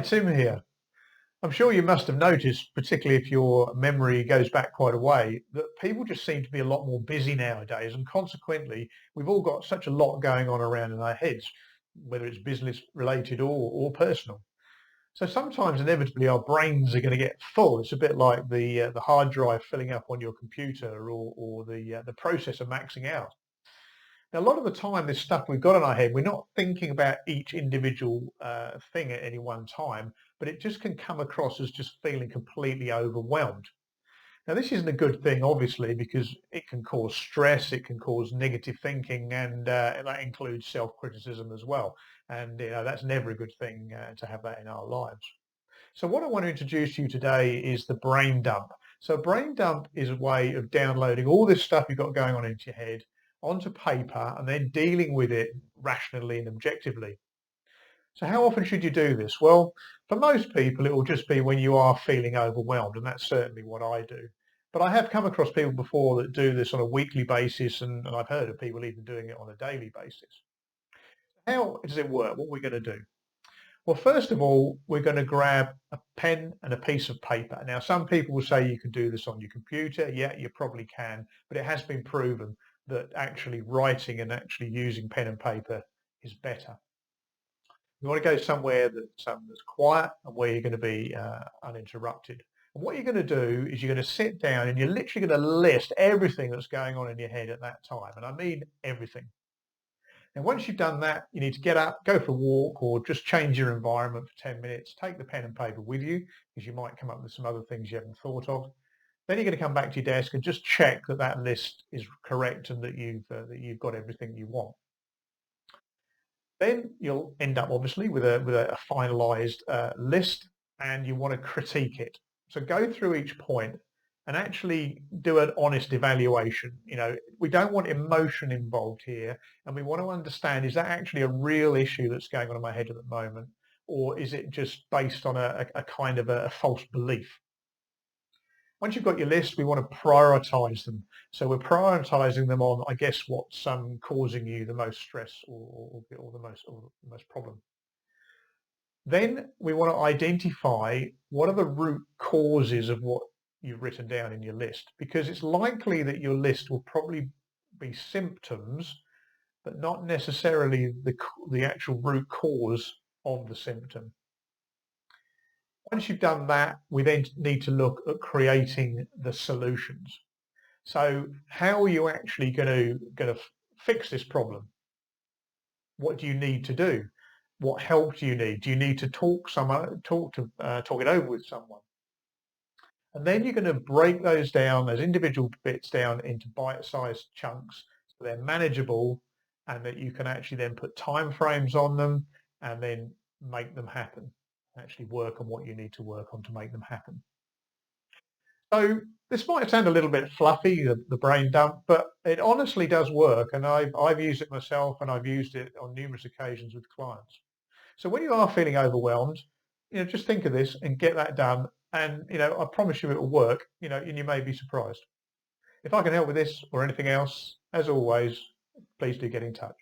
Tim here. I'm sure you must have noticed, particularly if your memory goes back quite a way, that people just seem to be a lot more busy nowadays, and consequently, we've all got such a lot going on around in our heads, whether it's business related or personal. So sometimes, inevitably, our brains are going to get full. It's a bit like the hard drive filling up on your computer, or the processor maxing out. Now, a lot of the time, this stuff we've got in our head, we're not thinking about each individual thing at any one time, but it just can come across as just feeling completely overwhelmed. Now, this isn't a good thing, obviously, because it can cause stress, it can cause negative thinking, and that includes self-criticism as well. And that's never a good thing to have that in our lives. So what I want to introduce to you today is the brain dump. So a brain dump is a way of downloading all this stuff you've got going on into your head onto paper and then dealing with it rationally and objectively. So how often should you do this? Well, for most people, it will just be when you are feeling overwhelmed, and that's certainly what I do. But I have come across people before that do this on a weekly basis, and I've heard of people even doing it on a daily basis. How does it work? What are we going to do? Well, first of all, we're going to grab a pen and a piece of paper. Now, some people will say you can do this on your computer. Yeah, you probably can, but it has been proven that actually writing and actually using pen and paper is better. You want to go somewhere that's quiet and where you're going to be uninterrupted. And what you're going to do is you're going to sit down and you're literally going to list everything that's going on in your head at that time. And I mean everything. And once you've done that, you need to get up, go for a walk, or just change your environment for 10 minutes. Take the pen and paper with you, because you might come up with some other things you haven't thought of. Then you're going to come back to your desk and just check that that list is correct and that you've got everything you want. Then you'll end up obviously with a finalised list, and you want to critique it. So go through each point and actually do an honest evaluation. We don't want emotion involved here, and we want to understand, is that actually a real issue that's going on in my head at the moment, or is it just based on a kind of a false belief? Once you've got your list, we want to prioritize them. So we're prioritizing them on, I guess, what's causing you the most stress or the most problem. Then we want to identify what are the root causes of what you've written down in your list, because it's likely that your list will probably be symptoms, but not necessarily the actual root cause of the symptom. Once you've done that, we then need to look at creating the solutions. So how are you actually going to fix this problem? What do you need to do? What help do you need? Do you need to talk it over with someone? And then you're going to break those down, those individual bits down, into bite-sized chunks so they're manageable, and that you can actually then put time frames on them and then make them happen. Actually work on what you need to work on to make them happen. So this might sound a little bit fluffy, the brain dump, but it honestly does work, and I've used it myself, and I've used it on numerous occasions with clients. So when you are feeling overwhelmed, just think of this and get that done, and I promise you it will work, and you may be surprised. If I can help with this or anything else, as always, please do get in touch.